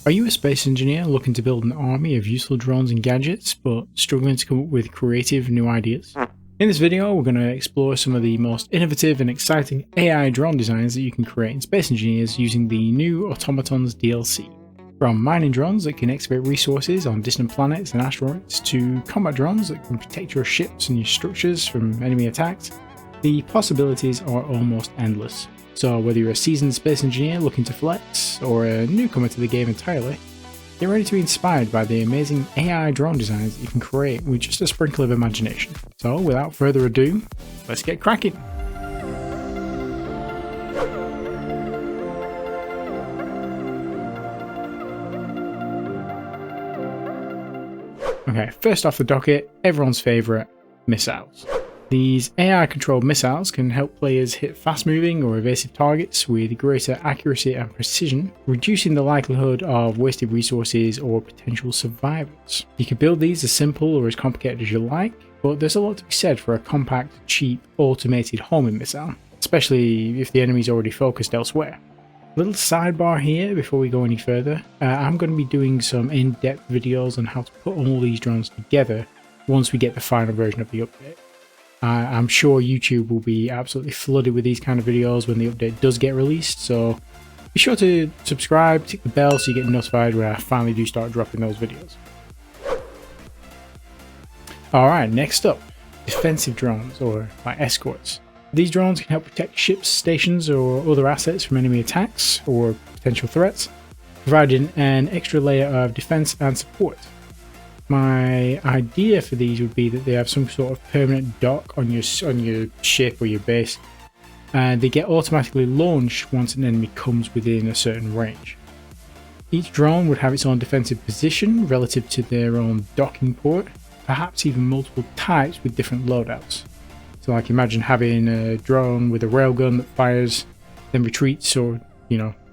Are you a space engineer looking to build an army of useful drones and gadgets, but struggling to come up with creative new ideas? In this video, we're going to explore some of the most innovative and exciting AI drone designs that you can create in Space Engineers using the new Automatons DLC. From mining drones that can excavate resources on distant planets and asteroids, to combat drones that can protect your ships and your structures from enemy attacks, the possibilities are almost endless. So whether you're a seasoned space engineer looking to flex, or a newcomer to the game entirely, get ready to be inspired by the amazing AI drone designs that you can create with just a sprinkle of imagination. So without further ado, let's get cracking! Okay, first off the docket, everyone's favourite, missiles. These AI-controlled missiles can help players hit fast-moving or evasive targets with greater accuracy and precision, reducing the likelihood of wasted resources or potential survivors. You can build these as simple or as complicated as you like, but there's a lot to be said for a compact, cheap, automated homing missile, especially if the enemy's already focused elsewhere. Little sidebar here before we go any further, I'm going to be doing some in-depth videos on how to put all these drones together once we get the final version of the update. I'm sure YouTube will be absolutely flooded with these kind of videos when the update does get released, so be sure to subscribe, tick the bell so you get notified when I finally do start dropping those videos. Alright, next up, defensive drones, or like escorts. These drones can help protect ships, stations, or other assets from enemy attacks or potential threats, providing an extra layer of defense and support. My idea for these would be that they have some sort of permanent dock on your ship or your base, and they get automatically launched once an enemy comes within a certain range. Each drone would have its own defensive position relative to their own docking port, perhaps even multiple types with different loadouts. So like imagine having a drone with a railgun that fires, then retreats or,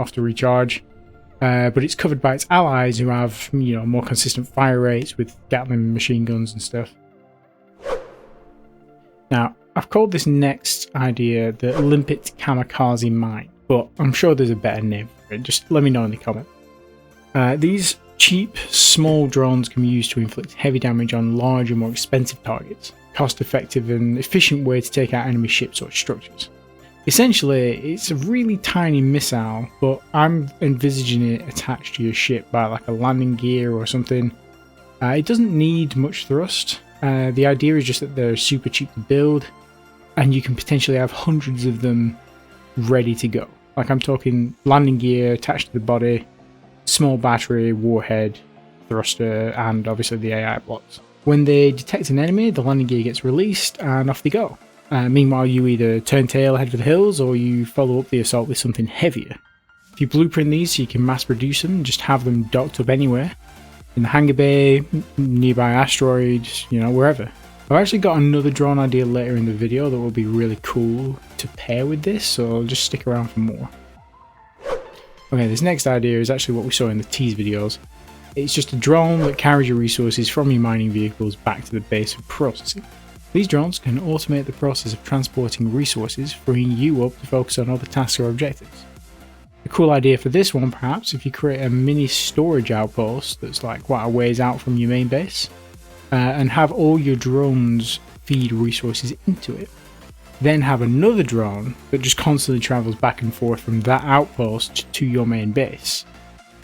off to recharge. But it's covered by its allies who have, more consistent fire rates with Gatling machine guns and stuff. Now, I've called this next idea the Limpet Kamikaze Mine, but I'm sure there's a better name for it. Just let me know in the comment. These cheap, small drones can be used to inflict heavy damage on larger, more expensive targets. Cost-effective and efficient way to take out enemy ships or structures. Essentially, it's a really tiny missile, but I'm envisaging it attached to your ship by like a landing gear or something. It doesn't need much thrust. The idea is just that they're super cheap to build, and you can potentially have hundreds of them ready to go. Like I'm talking landing gear attached to the body, small battery, warhead, thruster, and obviously the AI blocks. When they detect an enemy, the landing gear gets released and off they go. Meanwhile, you either turn tail head for the hills or you follow up the assault with something heavier. If you blueprint these so you can mass produce them, just have them docked up anywhere. In the hangar bay, nearby asteroids, wherever. I've actually got another drone idea later in the video that will be really cool to pair with this, so just stick around for more. Okay, this next idea is actually what we saw in the tease videos. It's just a drone that carries your resources from your mining vehicles back to the base for processing. These drones can automate the process of transporting resources, freeing you up to focus on other tasks or objectives. A cool idea for this one, perhaps, if you create a mini storage outpost that's like quite a ways out from your main base, and have all your drones feed resources into it. Then have another drone that just constantly travels back and forth from that outpost to your main base,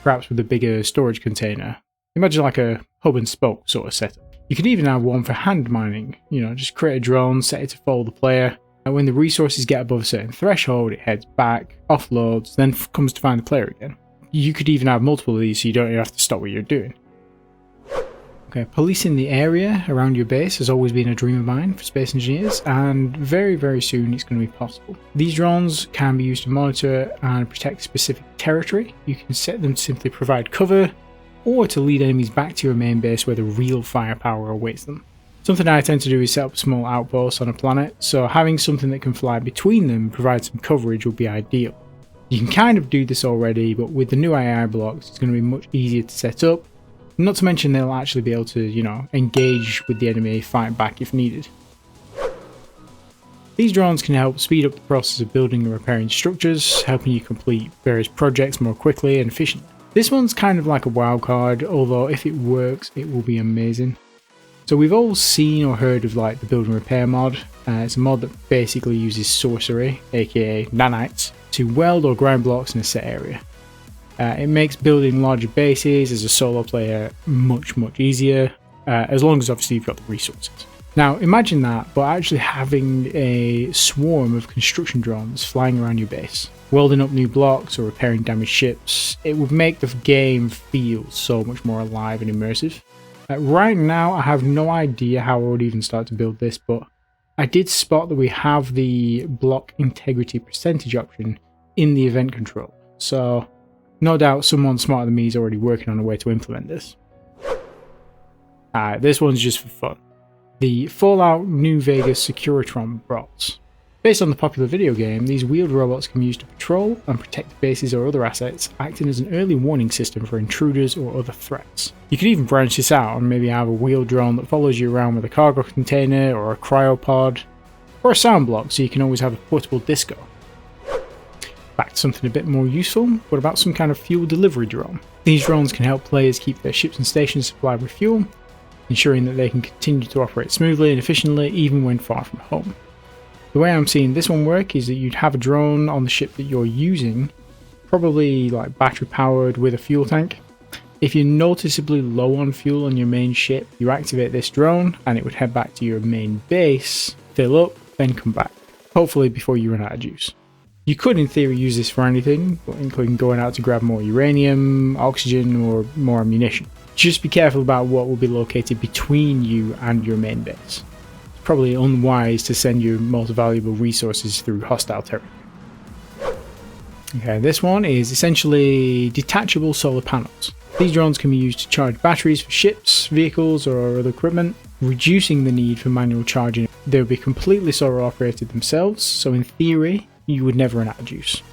perhaps with a bigger storage container. Imagine like a hub and spoke sort of setup. You could even have one for hand mining, just create a drone, set it to follow the player, and when the resources get above a certain threshold, it heads back, offloads, then comes to find the player again. You could even have multiple of these so you don't even have to stop what you're doing. Okay, policing the area around your base has always been a dream of mine for Space Engineers, and very, very soon it's going to be possible. These drones can be used to monitor and protect specific territory. You can set them to simply provide cover, or to lead enemies back to your main base where the real firepower awaits them. Something I tend to do is set up small outposts on a planet, so having something that can fly between them and provide some coverage would be ideal. You can kind of do this already, but with the new AI blocks it's going to be much easier to set up, not to mention they'll actually be able to, engage with the enemy, fight back if needed. These drones can help speed up the process of building and repairing structures, helping you complete various projects more quickly and efficiently. This one's kind of like a wild card, although if it works, it will be amazing. So we've all seen or heard of like the build and repair mod. It's a mod that basically uses sorcery, aka nanites, to weld or grind blocks in a set area. It makes building larger bases as a solo player much easier, as long as obviously you've got the resources. Now imagine that, but actually having a swarm of construction drones flying around your base, welding up new blocks or repairing damaged ships. It would make the game feel so much more alive and immersive. Right now I have no idea how I would even start to build this, but I did spot that we have the block integrity percentage option in the event control, so no doubt someone smarter than me is already working on a way to implement this. This one's just for fun. The Fallout New Vegas Securitron bots. Based on the popular video game, these wheeled robots can be used to patrol and protect bases or other assets, acting as an early warning system for intruders or other threats. You could even branch this out and maybe have a wheeled drone that follows you around with a cargo container or a cryopod, or a sound block so you can always have a portable disco. Back to something a bit more useful, what about some kind of fuel delivery drone? These drones can help players keep their ships and stations supplied with fuel, ensuring that they can continue to operate smoothly and efficiently even when far from home. The way I'm seeing this one work is that you'd have a drone on the ship that you're using, probably like battery powered with a fuel tank. If you're noticeably low on fuel on your main ship, you activate this drone and it would head back to your main base, fill up, then come back, hopefully before you run out of juice. You could in theory use this for anything, including going out to grab more uranium, oxygen or more ammunition. Just be careful about what will be located between you and your main base. Probably unwise to send your most valuable resources through hostile territory. Okay, this one is essentially detachable solar panels. These drones can be used to charge batteries for ships, vehicles or other equipment, reducing the need for manual charging. They'll be completely solar operated themselves, so in theory you would never run out of juice.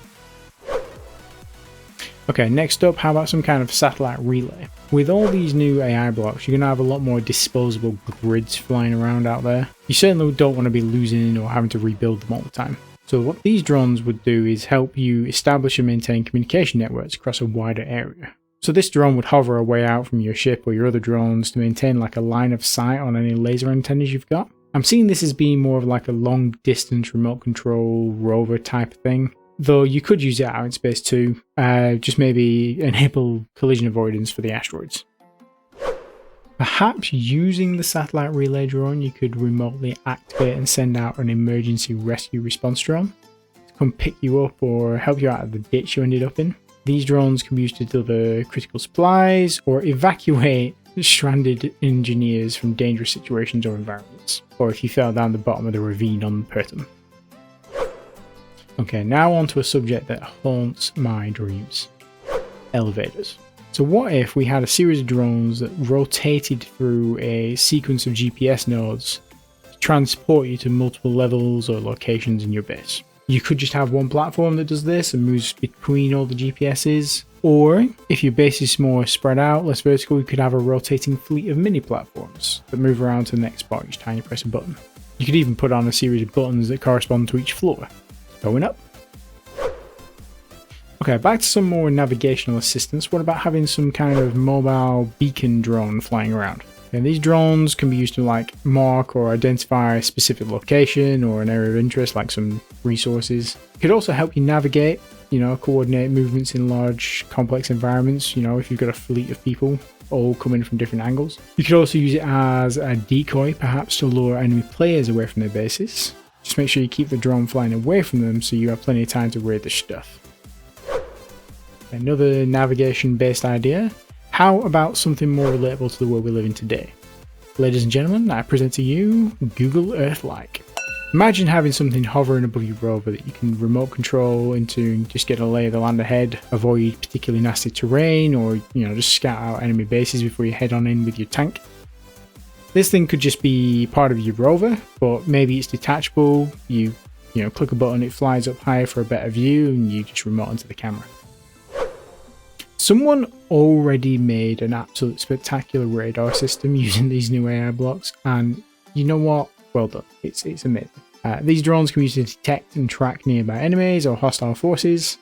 Okay, next up, how about some kind of satellite relay? With all these new AI blocks, you're going to have a lot more disposable grids flying around out there. You certainly don't want to be losing or having to rebuild them all the time. So what these drones would do is help you establish and maintain communication networks across a wider area. So this drone would hover a way out from your ship or your other drones to maintain like a line of sight on any laser antennas you've got. I'm seeing this as being more of like a long distance remote control rover type thing. Though you could use it out in space too, just maybe enable collision avoidance for the asteroids. Perhaps using the satellite relay drone, you could remotely activate and send out an emergency rescue response drone to come pick you up or help you out of the ditch you ended up in. These drones can be used to deliver critical supplies or evacuate stranded engineers from dangerous situations or environments, or if you fell down the bottom of the ravine on Pertum. Okay, now on to a subject that haunts my dreams. Elevators. So what if we had a series of drones that rotated through a sequence of GPS nodes to transport you to multiple levels or locations in your base? You could just have one platform that does this and moves between all the GPSs, or if your base is more spread out, less vertical, you could have a rotating fleet of mini platforms that move around to the next spot each time you press a button. You could even put on a series of buttons that correspond to each floor. Going up. Okay, back to some more navigational assistance. What about having some kind of mobile beacon drone flying around? Okay, these drones can be used to like mark or identify a specific location or an area of interest, like some resources. It could also help you navigate, coordinate movements in large complex environments, if you've got a fleet of people all coming from different angles. You could also use it as a decoy, perhaps to lure enemy players away from their bases. Just make sure you keep the drone flying away from them so you have plenty of time to raid the stuff. Another navigation based idea. How about something more relatable to the world we live in today? Ladies and gentlemen, I present to you Google Earth-like. Imagine having something hovering above your rover that you can remote control into and just get a lay of the land ahead, avoid particularly nasty terrain, or just scout out enemy bases before you head on in with your tank. This thing could just be part of your rover, but maybe it's detachable. You click a button, it flies up higher for a better view, and you just remote into the camera. Someone already made an absolute spectacular radar system using these new AI blocks, and you know what? Well done. It's amazing. These drones can be used to detect and track nearby enemies or hostile forces.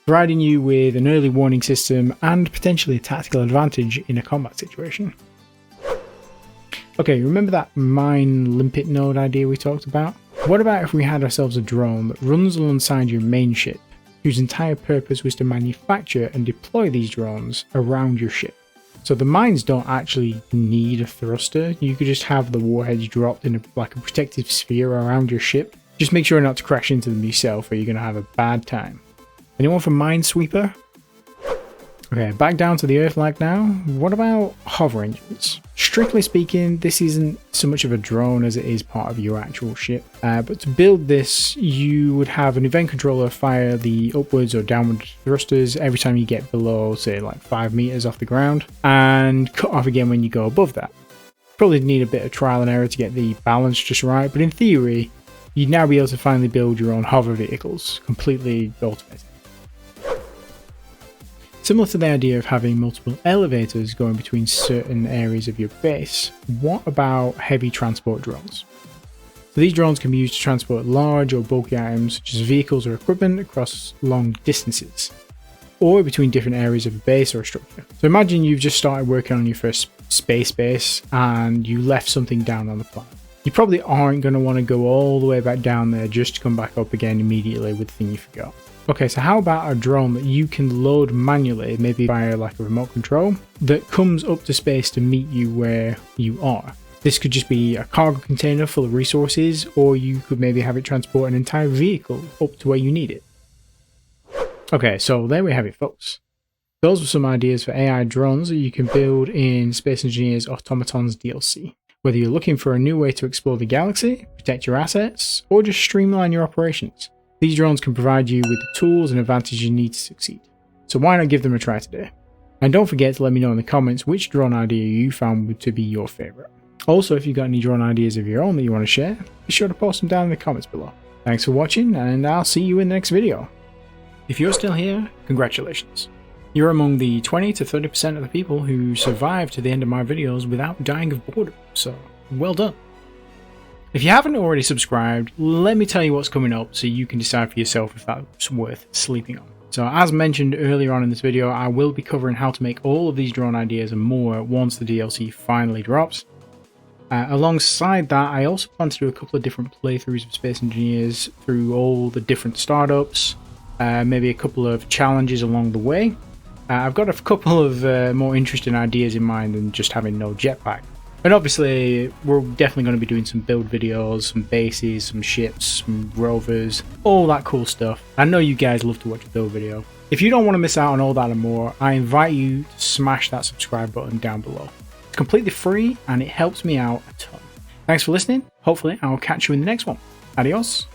providing you with an early warning system and potentially a tactical advantage in a combat situation. Okay, remember that mine limpet node idea we talked about? What about if we had ourselves a drone that runs alongside your main ship, whose entire purpose was to manufacture and deploy these drones around your ship? So the mines don't actually need a thruster, you could just have the warheads dropped in like a protective sphere around your ship. Just make sure not to crash into them yourself or you're going to have a bad time. Anyone from Minesweeper? Okay, back down to the Earth lag now. What about hover engines? Strictly speaking, this isn't so much of a drone as it is part of your actual ship. But to build this, you would have an event controller fire the upwards or downward thrusters every time you get below, say, like 5 meters off the ground, and cut off again when you go above that. Probably need a bit of trial and error to get the balance just right, but in theory, you'd now be able to finally build your own hover vehicles, completely automated. Similar to the idea of having multiple elevators going between certain areas of your base, what about heavy transport drones? So these drones can be used to transport large or bulky items such as vehicles or equipment across long distances, or between different areas of a base or a structure. So imagine you've just started working on your first space base and you left something down on the planet. You probably aren't going to want to go all the way back down there just to come back up again immediately with the thing you forgot. Okay, so how about a drone that you can load manually, maybe via like a remote control, that comes up to space to meet you where you are? This could just be a cargo container full of resources, or you could maybe have it transport an entire vehicle up to where you need it. Okay, so there we have it, folks. Those were some ideas for AI drones that you can build in Space Engineers Automatons DLC. Whether you're looking for a new way to explore the galaxy, protect your assets, or just streamline your operations, these drones can provide you with the tools and advantages you need to succeed. So why not give them a try today? And don't forget to let me know in the comments which drone idea you found to be your favourite. Also, if you've got any drone ideas of your own that you want to share, be sure to post them down in the comments below. Thanks for watching, and I'll see you in the next video. If you're still here, congratulations. You're among the 20 to 30% of the people who survived to the end of my videos without dying of boredom, so well done. If you haven't already subscribed, let me tell you what's coming up so you can decide for yourself if that's worth sleeping on. So as mentioned earlier on in this video, I will be covering how to make all of these drone ideas and more once the DLC finally drops. Alongside that, I also plan to do a couple of different playthroughs of Space Engineers through all the different startups, maybe a couple of challenges along the way. I've got a couple of more interesting ideas in mind than just having no jetpack. And obviously, we're definitely going to be doing some build videos, some bases, some ships, some rovers, all that cool stuff. I know you guys love to watch a build video. If you don't want to miss out on all that and more, I invite you to smash that subscribe button down below. It's completely free and it helps me out a ton. Thanks for listening. Hopefully, I'll catch you in the next one. Adios.